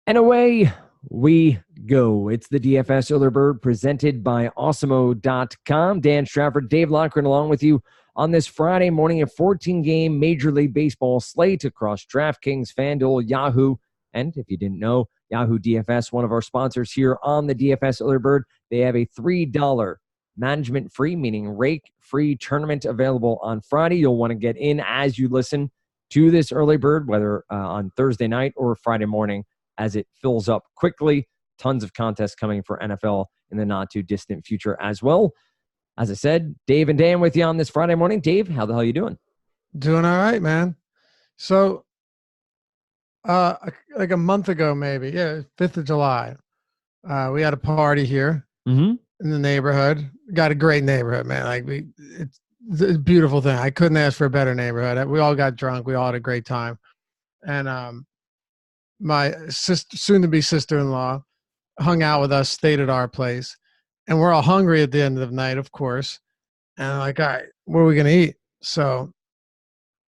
And away we go. It's the DFS Early Bird presented by Awesemo.com. Dan Strafford, Dave Lockren along with you on this Friday morning, a 14-game Major League Baseball slate across DraftKings, FanDuel, Yahoo, and if you didn't know, Yahoo DFS, one of our sponsors here on the DFS Early Bird. They have a $3 management free, meaning rake free tournament available on Friday. You'll want to get in as you listen to this Early Bird, whether on Thursday night or Friday morning, as it fills up quickly. Tons of contests coming for NFL in the not-too-distant future as well. As I said, Dave and Dan with you on this Friday morning. Dave, how the hell are you doing? Doing all right, man. So, like a month ago, maybe, 5th of July, we had a party here in the neighborhood. Got a great neighborhood, man. It's a beautiful thing. I couldn't ask for a better neighborhood. We all got drunk. We all had a great time. And my soon-to-be sister-in-law hung out with us, stayed at our place. And we're all hungry at the end of the night, of course. And I'm like, all right, what are we going to eat? So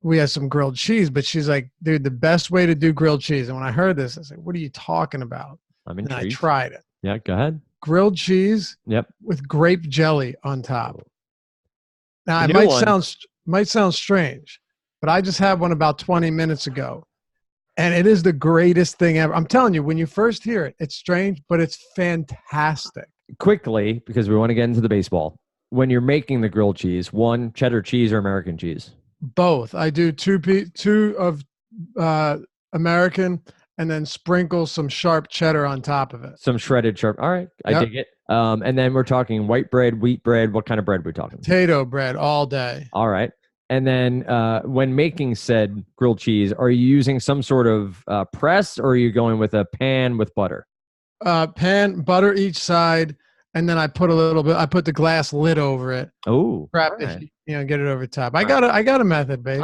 we had some grilled cheese, but she's like, dude, the best way to do grilled cheese. And when I heard this, I said, what are you talking about? I'm intrigued. And I tried it. Yeah, go ahead. Grilled cheese with grape jelly on top. Now, it might sound strange, but I just had one about 20 minutes ago. And it is the greatest thing ever. I'm telling you, when you first hear it, it's strange, but it's fantastic. Quickly, because we want to get into the baseball. When you're making the grilled cheese, one, cheddar cheese or American cheese? Both. I do two of American and then sprinkle some sharp cheddar on top of it. Some shredded sharp. All right. I dig it. And then we're talking white bread, wheat bread. What kind of bread are we talking? Potato bread all day. All right. And then when making said grilled cheese, are you using some sort of press or are you going with a pan with butter? Pan, butter each side, and then I put I put the glass lid over it. Oh, wrap it, get it over top. I got a method, baby.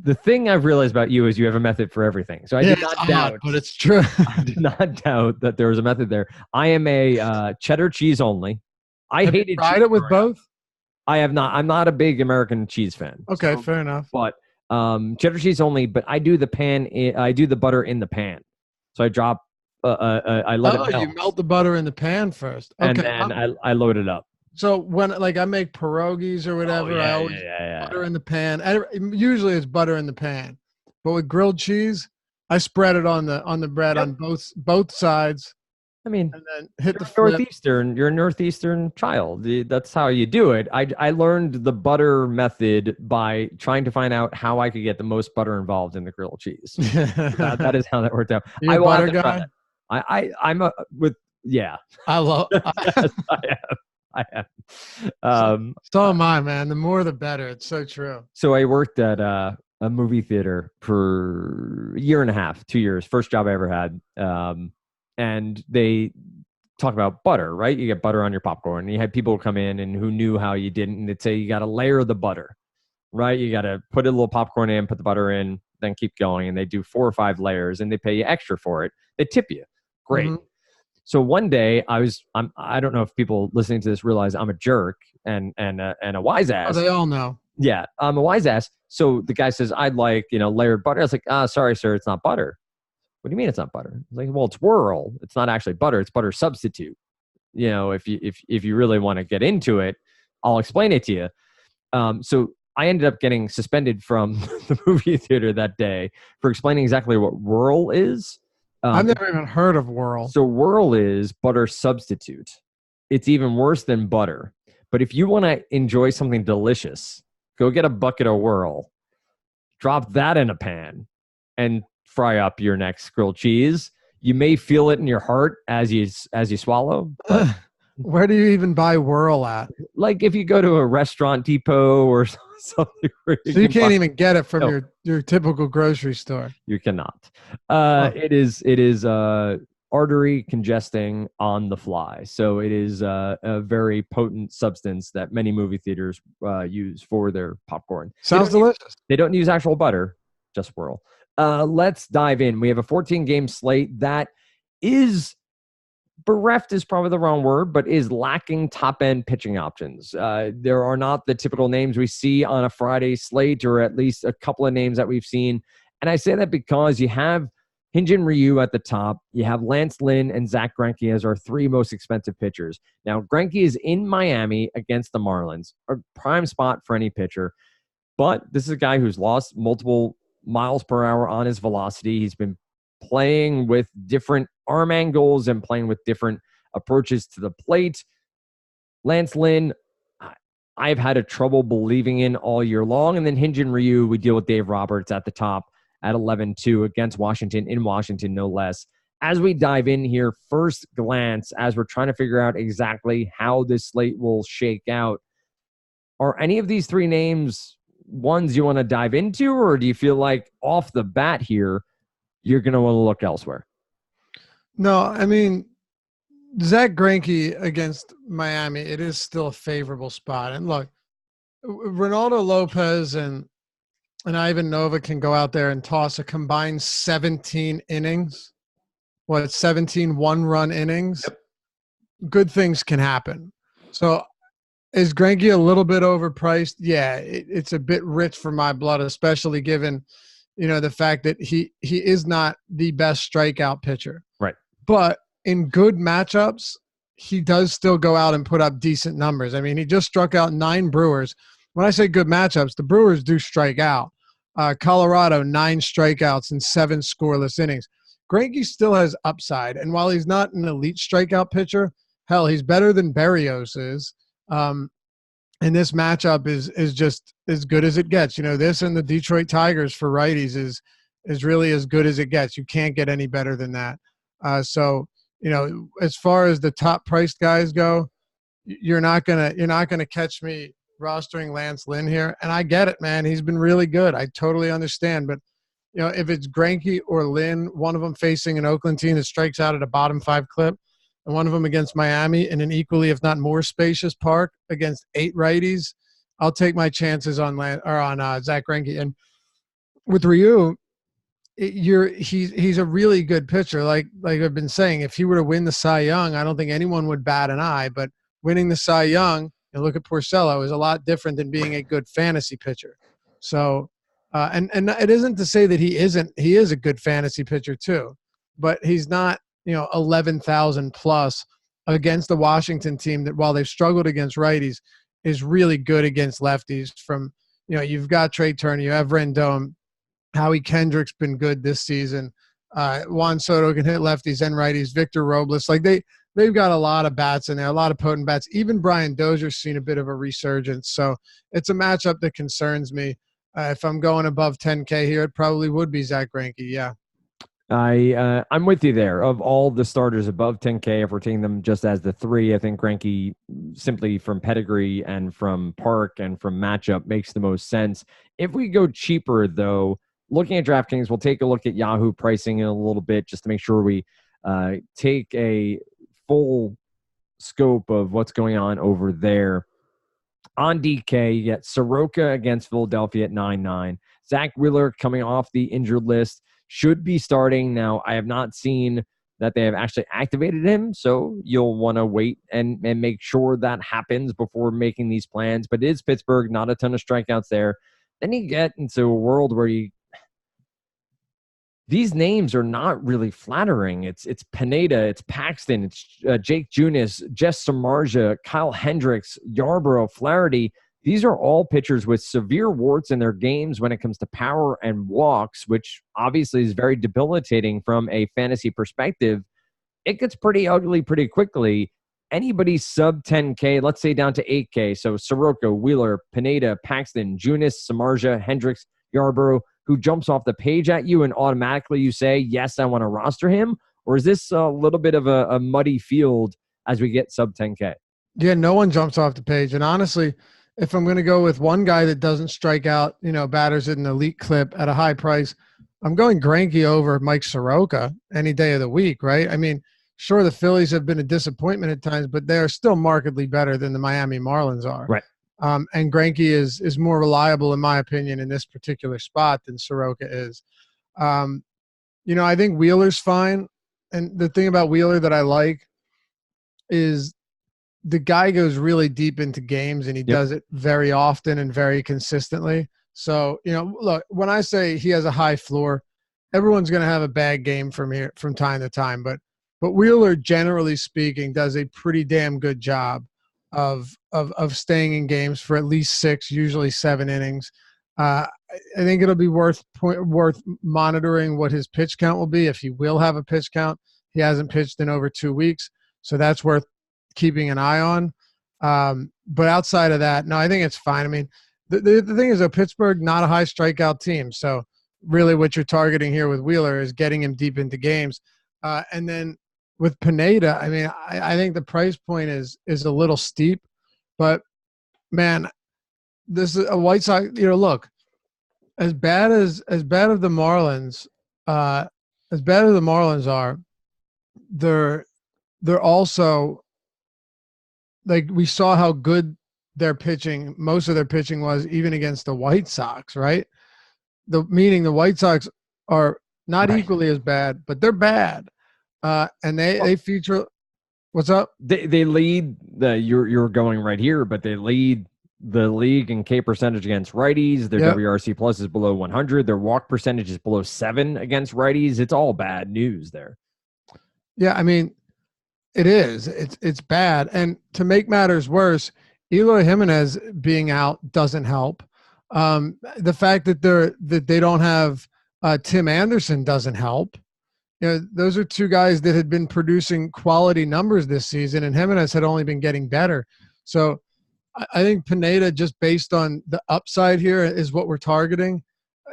The thing I've realized about you is you have a method for everything. So I did not doubt, but it's true. I did not doubt that there was a method there. I am a cheddar cheese only. Have you tried it with both? I have not. I'm not a big American cheese fan. Okay, fair enough. But cheddar cheese only. But I do the pan. I do the butter in the pan. So I drop. I let it melt. You melt the butter in the pan first, okay, and then I load it up. So when I make pierogies or whatever, I always butter in the pan. Usually it's butter in the pan, but with grilled cheese, I spread it on the bread on both sides. I mean, and then hit the flip. You're a Northeastern child. That's how you do it. I learned the butter method by trying to find out how I could get the most butter involved in the grilled cheese. that is how that worked out. You're a butter guy? I'm I love. Yes, I am. So am I, man. The more, the better. It's so true. So I worked at a movie theater for a year and a half, 2 years. First job I ever had. And they talk about butter, right? You get butter on your popcorn. And you had people come in and who knew how you didn't. And they'd say, you got to layer the butter, right? You got to put a little popcorn in, put the butter in, then keep going. And they do 4 or 5 layers and they pay you extra for it. They tip you. Great. Mm-hmm. So one day I don't know if people listening to this realize I'm a jerk and a wise ass. Oh, they all know. Yeah, I'm a wise ass. So the guy says, I'd like, layered butter. I was like, sorry, sir, it's not butter. What do you mean it's not butter? It's like, well, it's whirl. It's not actually butter. It's butter substitute. If you really want to get into it, I'll explain it to you. So I ended up getting suspended from the movie theater that day for explaining exactly what whirl is. I've never even heard of whirl. So whirl is butter substitute. It's even worse than butter. But if you want to enjoy something delicious, go get a bucket of whirl, drop that in a pan, and fry up your next grilled cheese. You may feel it in your heart as you swallow. But where do you even buy whirl at? Like if you go to a restaurant depot or something. So you can't even get it from your typical grocery store. You cannot. It is artery congesting on the fly. So it is a very potent substance that many movie theaters use for their popcorn. Sounds delicious. They don't use actual butter, just whirl. Let's dive in. We have a 14-game slate that is bereft is probably the wrong word, but is lacking top-end pitching options. There are not the typical names we see on a Friday slate, or at least a couple of names that we've seen. And I say that because you have Hyun-Jin Ryu at the top. You have Lance Lynn and Zack Greinke as our three most expensive pitchers. Now, Greinke is in Miami against the Marlins, a prime spot for any pitcher. But this is a guy who's lost multiple miles per hour on his velocity. He's been playing with different arm angles and playing with different approaches to the plate. Lance Lynn, I've had a trouble believing in all year long. And then Hyun-Jin Ryu, we deal with Dave Roberts at the top at 11-2 against Washington, in Washington, no less. As we dive in here, first glance, as we're trying to figure out exactly how this slate will shake out, are any of these three names ones you want to dive into, or do you feel like off the bat here, you're going to want to look elsewhere? No, I mean, Zack Greinke against Miami, it is still a favorable spot. And look, Ronaldo Lopez and Ivan Nova can go out there and toss a combined 17 innings. 17 one-run innings? Yep. Good things can happen. So is Greinke a little bit overpriced? Yeah, it's a bit rich for my blood, especially given, the fact that he is not the best strikeout pitcher. Right. But in good matchups, he does still go out and put up decent numbers. I mean, he just struck out 9 Brewers. When I say good matchups, the Brewers do strike out. Colorado, 9 strikeouts and 7 scoreless innings. Greinke still has upside. And while he's not an elite strikeout pitcher, hell, he's better than Berrios is. And this matchup is just as good as it gets. This and the Detroit Tigers for righties is really as good as it gets. You can't get any better than that. So, as far as the top priced guys go, you're not gonna catch me rostering Lance Lynn here. And I get it, man. He's been really good. I totally understand. But, if it's Greinke or Lynn, one of them facing an Oakland team that strikes out at a bottom 5 clip, and one of them against Miami in an equally, if not more spacious park against 8 righties, I'll take my chances on Zack Greinke. And with Ryu, he's a really good pitcher. Like I've been saying, if he were to win the Cy Young, I don't think anyone would bat an eye. But winning the Cy Young, and look at Porcello, is a lot different than being a good fantasy pitcher. So, and it isn't to say that he isn't. He is a good fantasy pitcher too, but he's not 11,000 plus against the Washington team that, while they've struggled against righties, is really good against lefties. From you've got Trey Turner, you have Rendon, Howie Kendrick's been good this season. Juan Soto can hit lefties and righties. Victor Robles, they've got a lot of bats in there, a lot of potent bats. Even Brian Dozier's seen a bit of a resurgence. So it's a matchup that concerns me. If I'm going above 10K here, it probably would be Zack Greinke. Yeah. I'm with you there. Of all the starters above 10K, if we're taking them just as the 3, I think Greinke, simply from pedigree and from park and from matchup, makes the most sense. If we go cheaper, though, looking at DraftKings, we'll take a look at Yahoo pricing in a little bit just to make sure we take a full scope of what's going on over there. On DK, you get Soroka against Philadelphia at 9.9. Zack Wheeler coming off the injured list, should be starting. Now, I have not seen that they have actually activated him, so you'll want to wait and make sure that happens before making these plans. But it is Pittsburgh, not a ton of strikeouts there. Then you get into a world where these names are not really flattering. It's Pineda, it's Paxton, it's Jake Junis, Jess Samardzija, Kyle Hendricks, Yarbrough, Flaherty. These are all pitchers with severe warts in their games when it comes to power and walks, which obviously is very debilitating from a fantasy perspective. It gets pretty ugly pretty quickly. Anybody sub 10K, let's say down to 8K, so Soroka, Wheeler, Pineda, Paxton, Junis, Samardzija, Hendricks, Yarbrough, who jumps off the page at you and automatically you say, yes, I want to roster him? Or is this a little bit of a muddy field as we get sub 10K? Yeah, no one jumps off the page. And honestly, if I'm going to go with one guy that doesn't strike out, batters at an elite clip at a high price, I'm going Greinke over Mike Soroka any day of the week, right? I mean, sure, the Phillies have been a disappointment at times, but they're still markedly better than the Miami Marlins are. Right. And Greinke is more reliable, in my opinion, in this particular spot than Soroka is. I think Wheeler's fine. And the thing about Wheeler that I like is the guy goes really deep into games, and he does it very often and very consistently. So, look, when I say he has a high floor, everyone's going to have a bad game from time to time, but Wheeler, generally speaking, does a pretty damn good job of staying in games for at least 6, usually 7 innings. I think it'll be worth monitoring what his pitch count will be, if he will have a pitch count. He hasn't pitched in over 2 weeks, so that's worth keeping an eye on. But outside of that, no, I think it's fine. I mean, the thing is, though, Pittsburgh, not a high strikeout team, so really what you're targeting here with Wheeler is getting him deep into games. And then with Pineda, I mean, I think the price point is a little steep, but man, this is a White Sox. Look, as bad as the Marlins, as bad as the Marlins are, they're also, like, we saw how good their pitching, most of their pitching was, even against the White Sox, right? Meaning the White Sox are not equally as bad, but they're bad. And they feature. What's up? They lead you're going right here, but they lead the league in K percentage against righties. Their WRC plus is below 100. Their walk percentage is below 7 against righties. It's all bad news there. Yeah, I mean, it is. It's bad. And to make matters worse, Eloy Jimenez being out doesn't help. The fact that they don't have Tim Anderson doesn't help. Those are 2 guys that had been producing quality numbers this season, and Jimenez had only been getting better. So I think Pineda, just based on the upside here, is what we're targeting,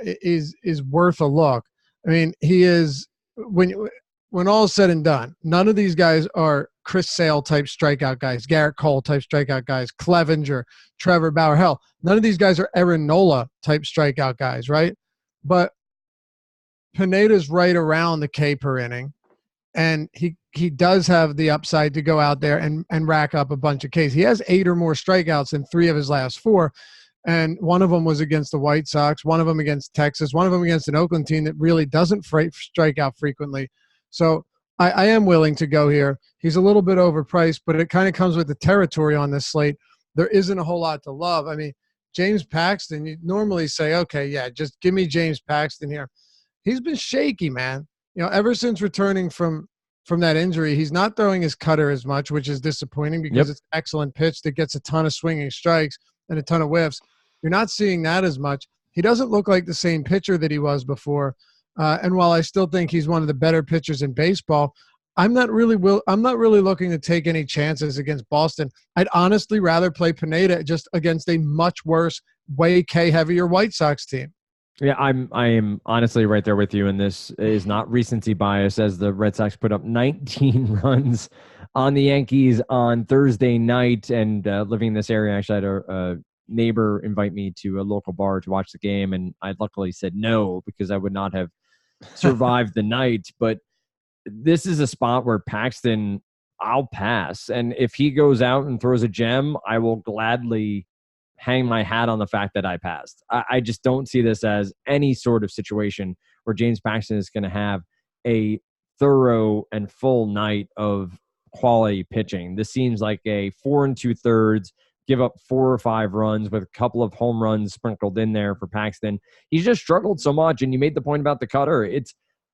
is worth a look. I mean, he is, when all is said and done, none of these guys are Chris Sale type strikeout guys, Garrett Cole type strikeout guys, Clevenger, Trevor Bauer. Hell, none of these guys are Aaron Nola type strikeout guys, right? But Pineda's right around the K per inning, and he does have the upside to go out there and rack up a bunch of Ks. He has 8 or more strikeouts in 3 of his last 4, and one of them was against the White Sox, one of them against Texas, one of them against an Oakland team that really doesn't strike out frequently. So I am willing to go here. He's a little bit overpriced, but it kind of comes with the territory on this slate. There isn't a whole lot to love. I mean, James Paxton, you normally say, okay, yeah, just give me James Paxton here. He's been shaky, man. Ever since returning from that injury, he's not throwing his cutter as much, which is disappointing because it's an excellent pitch that gets a ton of swinging strikes and a ton of whiffs. You're not seeing that as much. He doesn't look like the same pitcher that he was before. And while I still think he's one of the better pitchers in baseball, I'm not really looking to take any chances against Boston. I'd honestly rather play Pineda just against a much worse, way K-heavier White Sox team. Yeah, I am honestly right there with you, and this is not recency bias, as the Red Sox put up 19 runs on the Yankees on Thursday night. And living in this area, I actually had a neighbor invite me to a local bar to watch the game, and I luckily said no because I would not have survived the night. But this is a spot where Paxton, I'll pass. And if he goes out and throws a gem, I will gladly hang my hat on the fact that I passed. I just don't see this as any sort of situation where James Paxton is going to have a thorough and full night of quality pitching. This seems like a 4 2/3, give up 4 or 5 runs with a couple of home runs sprinkled in there for Paxton. He's just struggled so much, and you made the point about the cutter.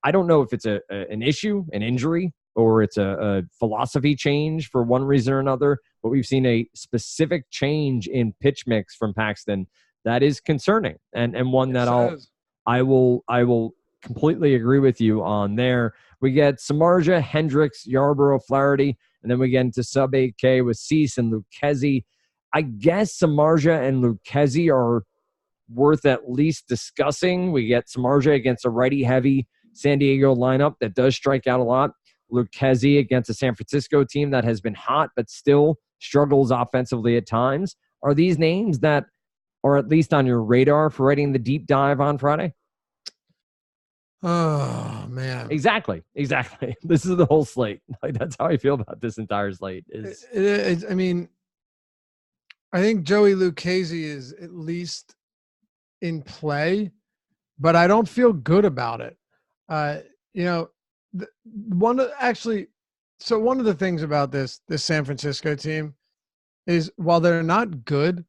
I don't know if it's an issue, an injury, or it's a philosophy change for one reason or another, but we've seen a specific change in pitch mix from Paxton that is concerning, and one that I will completely agree with you on there. We get Samardzija, Hendricks, Yarborough, Flaherty, and then we get into sub 8K with Cease and Lucchesi. I guess Samardzija and Lucchesi are worth at least discussing. We get Samardzija against a righty-heavy San Diego lineup that does strike out a lot. Lucchesi against a San Francisco team that has been hot but still struggles offensively at times. Are these names that are at least on your radar for writing the deep dive on Friday? Oh, man. Exactly. This is the whole slate. Like, that's how I feel about this entire slate. I mean, I think Joey Lucchesi is at least in play, but I don't feel good about it. One of the things about this San Francisco team is, while they're not good,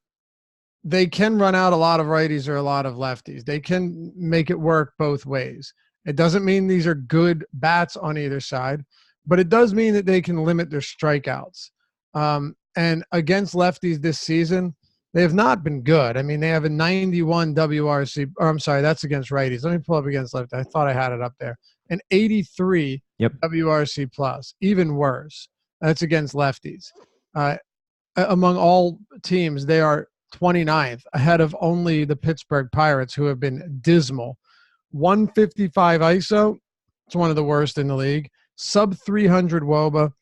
they can run out a lot of righties or a lot of lefties. They can make it work both ways. It doesn't mean these are good bats on either side, but it does mean that they can limit their strikeouts. And against lefties this season, they have not been good. I mean, they have a 91 WRC, or I'm sorry, that's against righties. Let me pull up against lefties. I thought I had it up there. An 83 WRC plus, even worse. That's against lefties. Among all teams, they are 29th, ahead of only the Pittsburgh Pirates, who have been dismal. 155 ISO, it's one of the worst in the league. Sub 300 WOBA,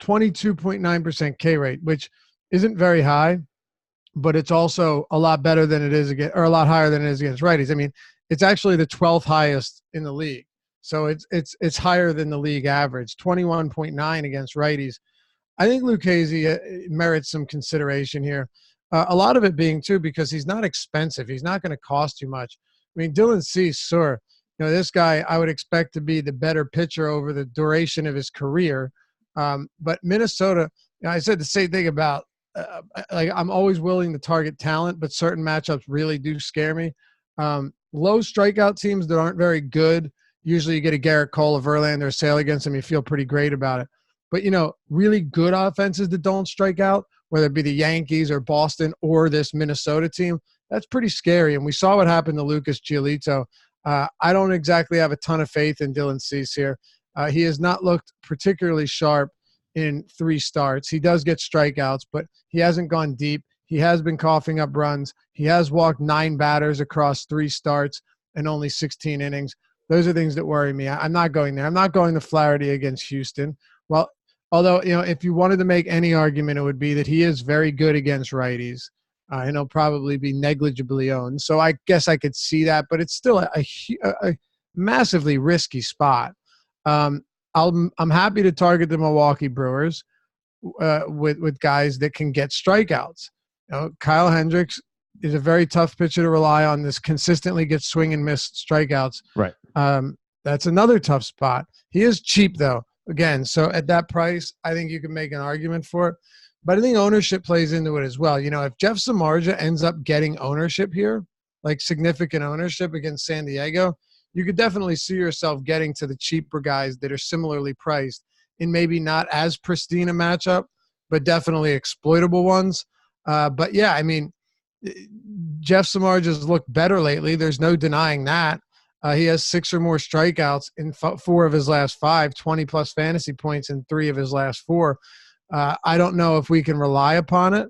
22.9% K rate, which isn't very high, but it's also a lot better than it is against, or a lot higher than it is against righties. I mean, it's actually the 12th highest in the league. So it's higher than the league average, 21.9 against righties. I think Lucchesi merits some consideration here. A lot of it being, too, because he's not expensive. He's not going to cost you much. I mean, Dylan Cease, sure. You know, this guy I would expect to be the better pitcher over the duration of his career. But Minnesota, you know, I said the same thing about, like, I'm always willing to target talent, but certain matchups really do scare me. Low strikeout teams that aren't very good, usually you get a Garrett Cole, a Verlander, a Sale against them, you feel pretty great about it. But, you know, really good offenses that don't strike out, whether it be the Yankees or Boston or this Minnesota team, that's pretty scary. And we saw what happened to Lucas Giolito. I don't exactly have a ton of faith in Dylan Cease here. He has not looked particularly sharp in 3 starts. He does get strikeouts, but he hasn't gone deep. He has been coughing up runs. He has walked 9 batters across 3 starts and only 16 innings. Those are things that worry me. I'm not going there. I'm not going to Flaherty against Houston. Well, although, you know, if you wanted to make any argument, it would be that he is very good against righties. And he'll probably be negligibly owned. So I guess I could see that, but it's still a massively risky spot. I'm happy to target the Milwaukee Brewers with guys that can get strikeouts. You know, Kyle Hendricks is a very tough pitcher to rely on. This consistently gets swing and miss strikeouts. Right. That's another tough spot. He is cheap though. Again, so at that price, I think you can make an argument for it. But I think ownership plays into it as well. You know, if Jeff Samardzija ends up getting ownership here, like significant ownership against San Diego, you could definitely see yourself getting to the cheaper guys that are similarly priced in maybe not as pristine a matchup, but definitely exploitable ones. But yeah, I mean, Jeff Samardzija's looked better lately. There's no denying that. He has 6 or more strikeouts in 4 of his last 5, 20-plus fantasy points in 3 of his last 4. I don't know if we can rely upon it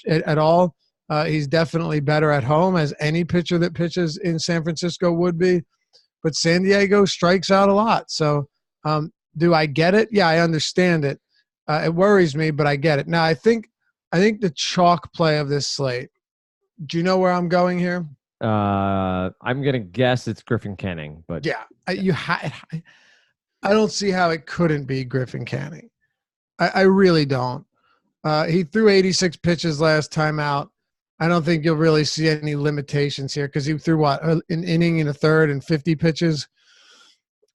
at all. He's definitely better at home, as any pitcher that pitches in San Francisco would be. But San Diego strikes out a lot. So do I get it? Yeah, I understand it. It worries me, but I get it. Now, I think the chalk play of this slate, do you know where I'm going here? I'm going to guess it's Griffin Canning. But yeah, I don't see how it couldn't be Griffin Canning. I really don't. He threw 86 pitches last time out. I don't think you'll really see any limitations here because he threw, an inning and a third and 50 pitches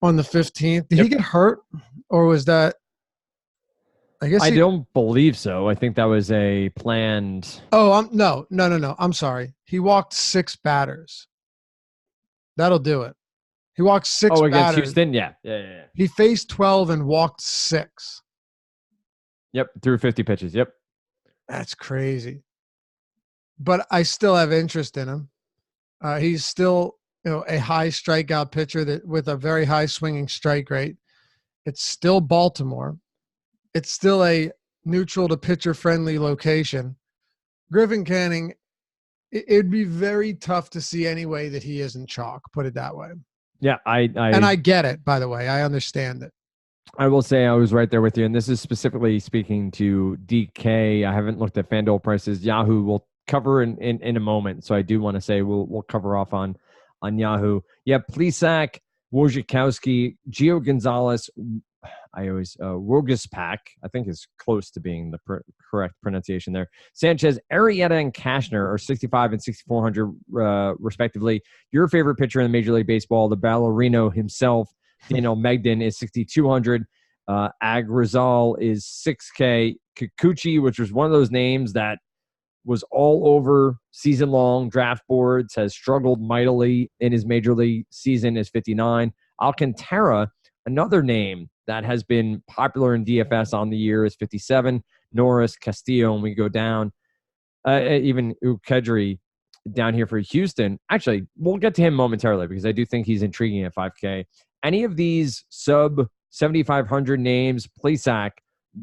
on the 15th. Did he get hurt, or was that – I guess I don't believe so. I think that was a planned – Oh, no. I'm sorry. He walked 6 batters. That'll do it. He walked 6 batters. Oh, against Houston? Yeah. He faced 12 and walked 6. Yep, threw 50 pitches. Yep. That's crazy. But I still have interest in him. He's still, a high strikeout pitcher that with a very high swinging strike rate. It's still Baltimore. It's still a neutral to pitcher friendly location. Griffin Canning, it'd be very tough to see any way that he isn't chalk, put it that way. Yeah, and I get it, by the way. I understand it. I will say I was right there with you, and this is specifically speaking to DK. I haven't looked at FanDuel prices. Yahoo will cover in a moment, so I do want to say we'll cover off on Yahoo. Yeah, Plesac, Wojciechowski, Gio Gonzalez. I always Rogaspak, I think is close to being the correct pronunciation there. Sanchez, Arrieta, and Cashner are 6,500 and 6,400 respectively. Your favorite pitcher in the Major League Baseball, the ballerino himself, Daniel Megden, is 6,200. Agrizal is 6K. Kikuchi, which was one of those names that was all over season-long draft boards, has struggled mightily in his Major League season, is 59. Alcantara, another name that has been popular in DFS on the year, is 57. Norris, Castillo, and we go down. Even Ukedry down here for Houston. Actually, we'll get to him momentarily because I do think he's intriguing at 5K. Any of these sub 7,500 names, Plesac,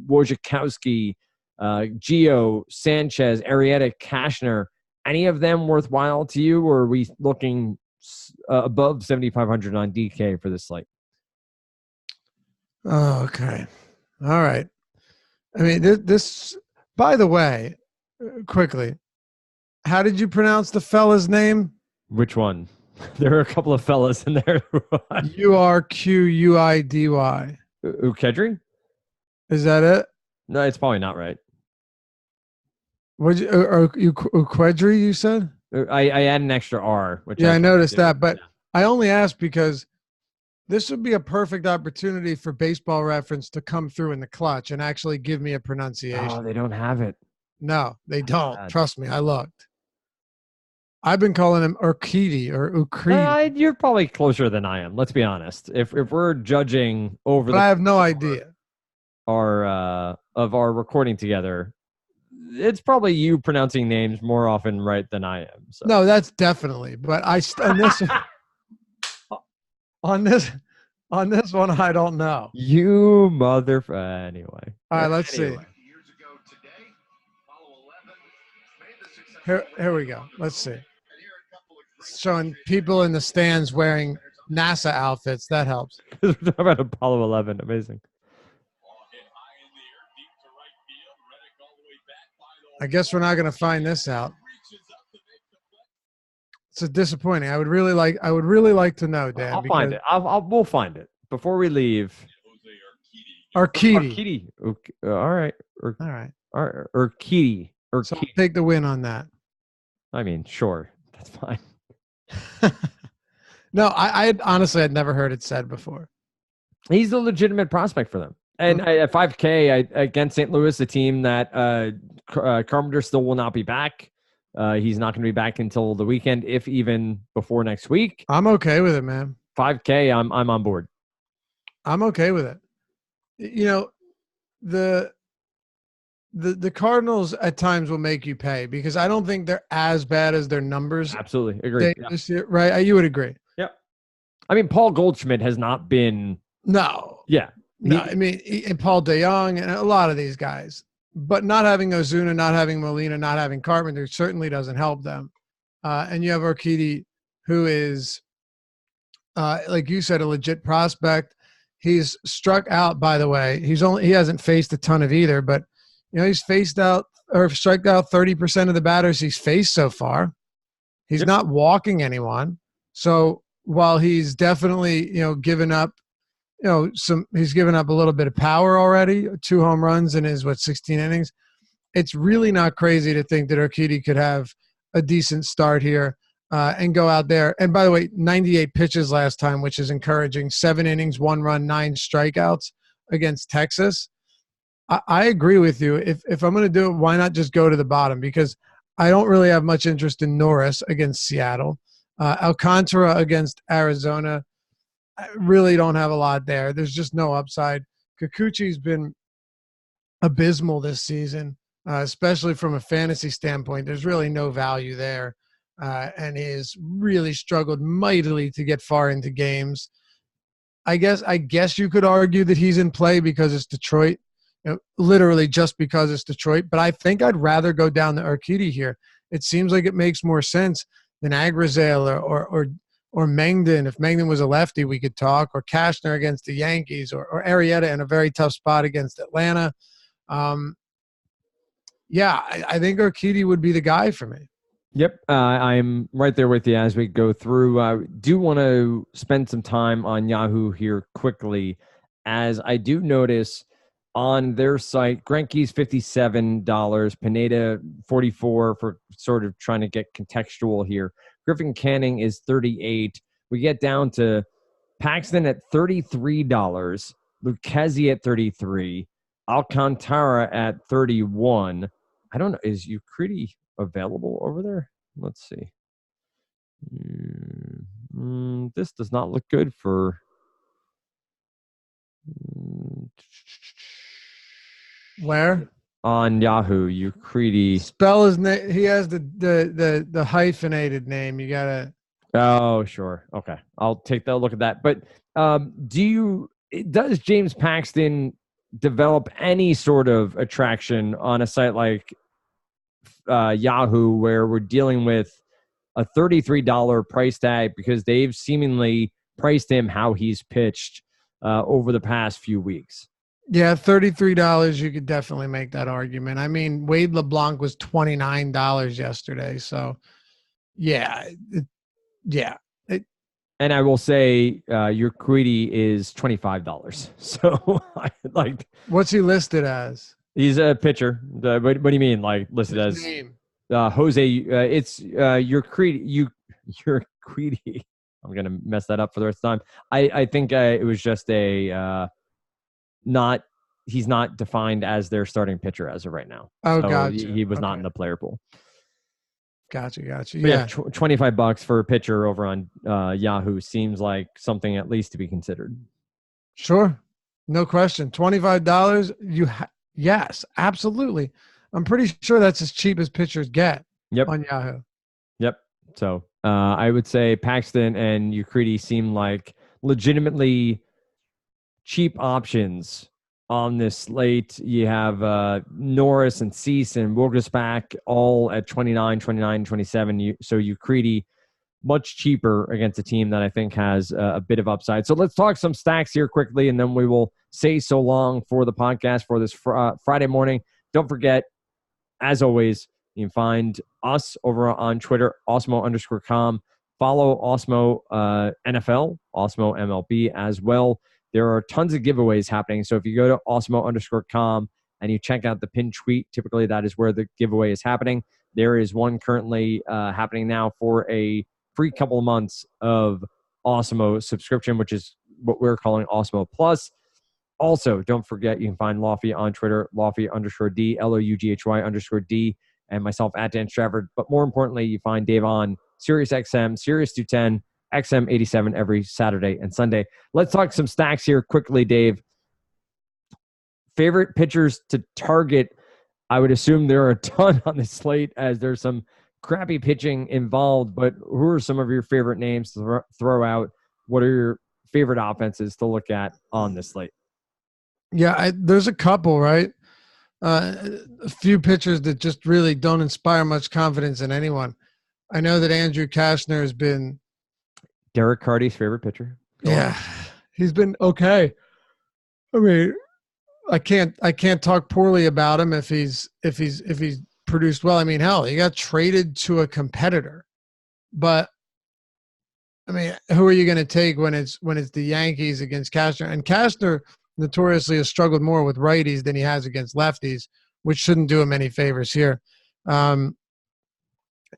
Wojciechowski, Gio, Sanchez, Arrieta, Cashner, any of them worthwhile to you, or are we looking above 7,500 on DK for this slate? Oh, okay. All right. I mean, this by the way, quickly, how did you pronounce the fella's name? Which one? There are a couple of fellas in there. Urquidy. Ukedry? Is that it? No, it's probably not right. What you Ukedry, you said? I add an extra R. Which I noticed that, but yeah. I only asked because this would be a perfect opportunity for Baseball Reference to come through in the clutch and actually give me a pronunciation. Oh, they don't have it. No, they don't. Trust me, I looked. I've been calling him Urquidy or Ukridi. You're probably closer than I am. Let's be honest. If we're judging over, but I have no idea. Our recording together, it's probably you pronouncing names more often right than I am. So. No, that's definitely. But on this one, I don't know. You mother. Anyway. All right, let's see. Here we go. Let's see. Showing people in the stands wearing NASA outfits. That helps. We're talking about Apollo 11. Amazing. I guess we're not going to find this out. It's disappointing. I would really like to know, Dan. I'll find it. We'll find it before we leave. Urquidy. All right. All right. Urquidy. So I'll take the win on that. I mean, sure. That's fine. No, I honestly had never heard it said before. He's a legitimate prospect for them. And at 5K against St. Louis, a team that Carpenter still will not be back. He's not going to be back until the weekend, if even before next week. I'm okay with it, man. 5K, I'm on board. I'm okay with it. You know, the Cardinals at times will make you pay because I don't think they're as bad as their numbers. Absolutely. Agree. This year, right? You would agree. Yep. I mean, Paul Goldschmidt has not been. No. Yeah. No, I mean, and Paul DeYoung and a lot of these guys. But not having Ozuna, not having Molina, not having Carpenter certainly doesn't help them. And you have Urquidy, who is, like you said, a legit prospect. He's struck out, by the way. He hasn't faced a ton of either, but he's faced out or struck out 30% of the batters he's faced so far. He's not walking anyone. So while he's definitely, given up, he's given up a little bit of power already, 2 home runs in his 16 innings. It's really not crazy to think that Urquidy could have a decent start here and go out there. And by the way, 98 pitches last time, which is encouraging. 7 innings, 1 run, 9 strikeouts against Texas. I agree with you. If I'm going to do it, why not just go to the bottom? Because I don't really have much interest in Norris against Seattle. Alcantara against Arizona. I really don't have a lot there. There's just no upside. Kikuchi's been abysmal this season, especially from a fantasy standpoint. There's really no value there, and he's really struggled mightily to get far into games. I guess you could argue that he's in play because it's Detroit, literally just because it's Detroit. But I think I'd rather go down to Urquidy here. It seems like it makes more sense than Agrizale or Mengden. If Mengden was a lefty, we could talk. Or Cashner against the Yankees, or Arrieta in a very tough spot against Atlanta. I think Urquidy would be the guy for me. Yep, I'm right there with you as we go through. I do want to spend some time on Yahoo here quickly, as I do notice on their site, Greinke's $57, Pineda $44 for sort of trying to get contextual here. Griffin Canning is $38. We get down to Paxton at $33, Lucchesi at $33, Alcantara at $31. I don't know. Is Ukridi available over there? Let's see. This does not look good for Where? On Yahoo, Ucridi. Spell his name. He has the hyphenated name. You gotta. Oh, sure. Okay, I'll take that look at that. But does James Paxton develop any sort of attraction on a site like Yahoo, where we're dealing with a $33 price tag because they've seemingly priced him how he's pitched over the past few weeks? Yeah, $33. You could definitely make that argument. I mean, Wade LeBlanc was $29 yesterday, so yeah, yeah. And I will say, your Ucridi is $25. So, what's he listed as? He's a pitcher. What do you mean, like listed His as? Name. Jose. It's your Ucridi. I'm gonna mess that up for the rest of the time. I think it was just a not. He's not defined as their starting pitcher as of right now. Oh, so gotcha. He was not in the player pool. Gotcha. Yeah, $25 for a pitcher over on Yahoo seems like something at least to be considered. Sure, no question. $25. Yes, absolutely. I'm pretty sure that's as cheap as pitchers get. Yep. On Yahoo. Yep. So I would say Paxton and Ucridi seem like legitimately cheap options on this slate. You have Norris and Cease and Wilgesbach all at 29, 27. So Ucridi much cheaper against a team that I think has a bit of upside. So let's talk some stacks here quickly, and then we will say so long for the podcast for this Friday morning. Don't forget, as always, you can find us over on Twitter, Osmo_com. Follow Osmo NFL, Osmo MLB as well. There are tons of giveaways happening. So if you go to Osmo_com and you check out the pinned tweet, typically that is where the giveaway is happening. There is one currently happening now for a free couple of months of Osmo subscription, which is what we're calling Osmo Plus. Also, don't forget, you can find Lofty on Twitter, Lofty_D, LOUGHY_D, and myself at Dan Stratford. But more importantly, you find Dave on SiriusXM, Sirius 210, XM 87 every Saturday and Sunday. Let's talk some stacks here quickly, Dave. Favorite pitchers to target? I would assume there are a ton on the slate as there's some crappy pitching involved, but who are some of your favorite names to throw out? What are your favorite offenses to look at on this slate? Yeah, there's a couple, right? A few pitchers that just really don't inspire much confidence in anyone. I know that Andrew Kashner has been Derek Carty's favorite pitcher. He's been okay. I mean, I can't talk poorly about him if he's produced well. I mean, hell, he got traded to a competitor. But I mean, who are you going to take when it's the Yankees against Kashner? And Kashner notoriously has struggled more with righties than he has against lefties, which shouldn't do him any favors here.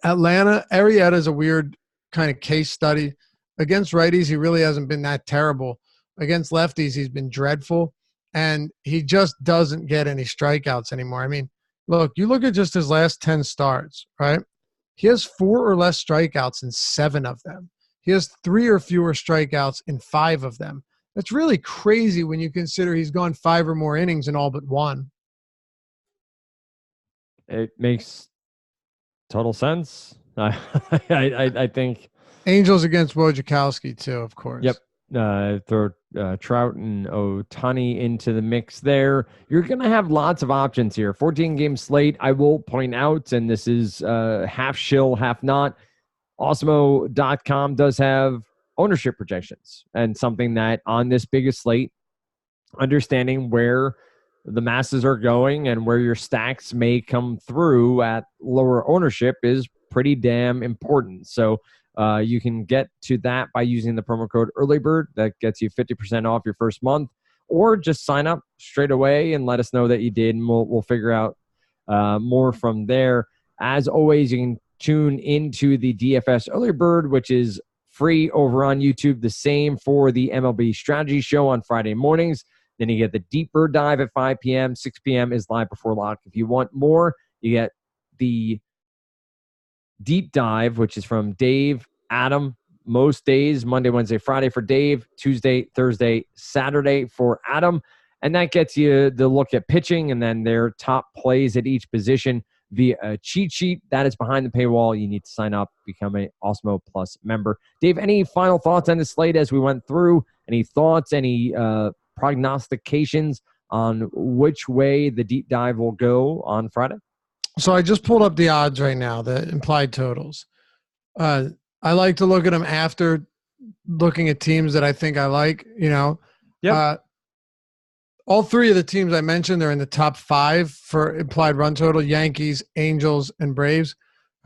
Atlanta, Arrieta is a weird kind of case study. Against righties, he really hasn't been that terrible. Against lefties, he's been dreadful, and he just doesn't get any strikeouts anymore. I mean, look at just his last 10 starts, right? He has 4 or less strikeouts in 7 of them. He has 3 or fewer strikeouts in 5 of them. That's really crazy when you consider he's gone 5 or more innings in all but 1. It makes total sense. I think Angels against Wojciechowski too, of course. Yep. Throw Trout and Ohtani into the mix there. You're going to have lots of options here. 14-game slate, I will point out, and this is half shill, half not. Osmo.com does have ownership projections, and something that on this biggest slate, understanding where the masses are going and where your stacks may come through at lower ownership is pretty damn important. So you can get to that by using the promo code EARLYBIRD. That gets you 50% off your first month, or just sign up straight away and let us know that you did, and we'll figure out more from there. As always, you can tune into the DFS Early Bird, which is free over on YouTube. The same for the MLB Strategy Show on Friday mornings. Then you get the Deeper Dive at 5 p.m. 6 p.m. is live before lock. If you want more, you get the Deep Dive, which is from Dave, Adam, most days, Monday, Wednesday, Friday for Dave, Tuesday, Thursday, Saturday for Adam. And that gets you the look at pitching and then their top plays at each position via a cheat sheet. That is behind the paywall. You need to sign up, become a Awesemo Plus member. Dave, any final thoughts on the slate as we went through? Any thoughts, any prognostications on which way the deep dive will go on Friday? So I just pulled up the odds right now, the implied totals. I like to look at them after looking at teams that I think I like, Yep. All three of the teams I mentioned are in the top 5 for implied run total: Yankees, Angels, and Braves.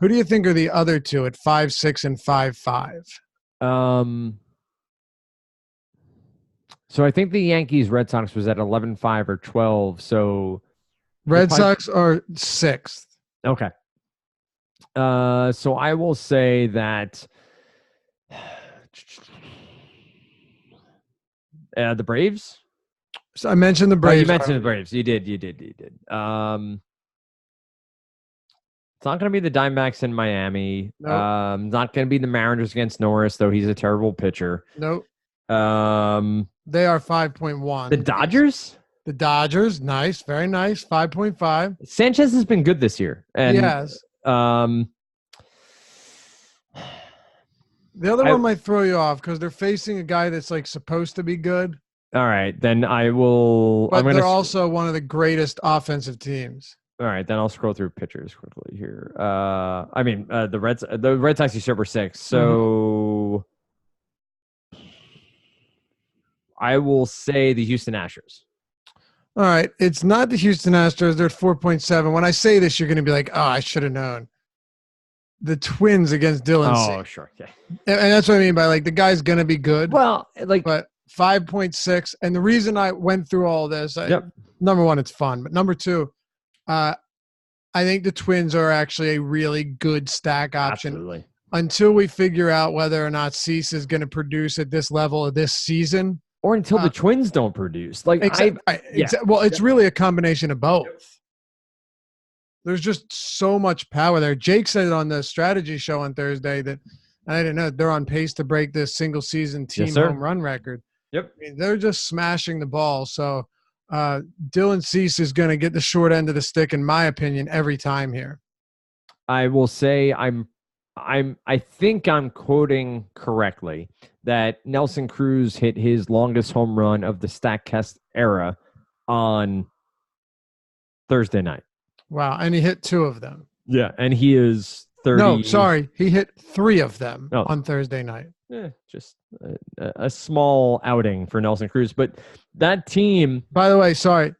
Who do you think are the other two at 5, 6, and 5, 5? So I think the Yankees Red Sox was at 11, 5, or 12. So Red Sox are 6th. Okay. So I will say that the Braves. So I mentioned the Braves. Oh, you mentioned the Braves. You did. It's not going to be the Diamondbacks in Miami. Nope. Not going to be the Mariners against Norris, though he's a terrible pitcher. Nope. They are 5.1. The Dodgers? The Dodgers, nice, very nice, 5.5. Sanchez has been good this year. And, yes. The other one might throw you off because they're facing a guy that's like supposed to be good. All right, then I will. But they're also one of the greatest offensive teams. All right, then I'll scroll through pitchers quickly here. The Red Sox you said were 6, so I will say the Houston Astros. All right, it's not the Houston Astros. They're at 4.7. When I say this, you're going to be like, "Oh, I should have known." The Twins against Dylan. Oh, sure, yeah. And that's what I mean by like the guy's going to be good. Well, but 5.6. And the reason I went through all this, number one, it's fun. But number two, I think the Twins are actually a really good stack option. Absolutely. Until we figure out whether or not Cease is going to produce at this level of this season. Or until the Twins don't produce. It's really a combination of both. There's just so much power there. Jake said it on the strategy show on Thursday that I didn't know they're on pace to break this single season team home run record. Yep. I mean, they're just smashing the ball. So Dylan Cease is going to get the short end of the stick, in my opinion, every time here. I will say I think I'm quoting correctly that Nelson Cruz hit his longest home run of the StatCast era on Thursday night. Wow, and he hit 2 of them. Yeah, and he is 30. No, sorry, he hit 3 of them on Thursday night. Yeah, just a small outing for Nelson Cruz. But that team... By the way, sorry,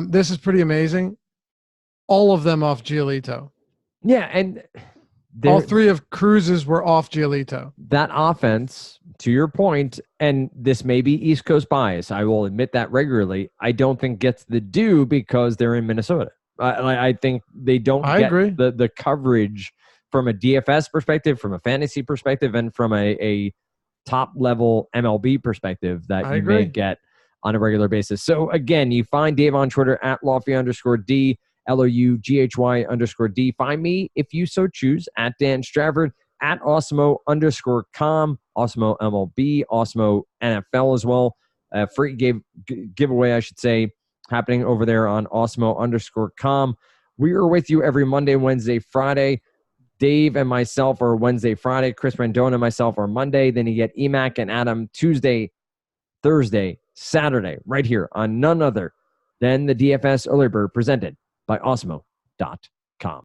this is pretty amazing. All of them off Giolito. Yeah, and... all 3 of Cruz's were off Giolito. That offense, to your point, and this may be East Coast bias, I will admit that regularly, I don't think gets the due because they're in Minnesota. I think they don't get the coverage from a DFS perspective, from a fantasy perspective, and from a top-level MLB perspective that you may get on a regular basis. So, again, you find Dave on Twitter at Lofty_D. LOUGHY_D. Find me, if you so choose, at Dan Stravard, at Awesemo_com, Awesemo MLB, Awesemo NFL as well. Free giveaway, I should say, happening over there on Awesemo_com. We are with you every Monday, Wednesday, Friday. Dave and myself are Wednesday, Friday. Chris Rendon and myself are Monday. Then you get EMAC and Adam Tuesday, Thursday, Saturday, right here on none other than the DFS Early Bird presented by Awesemo.com.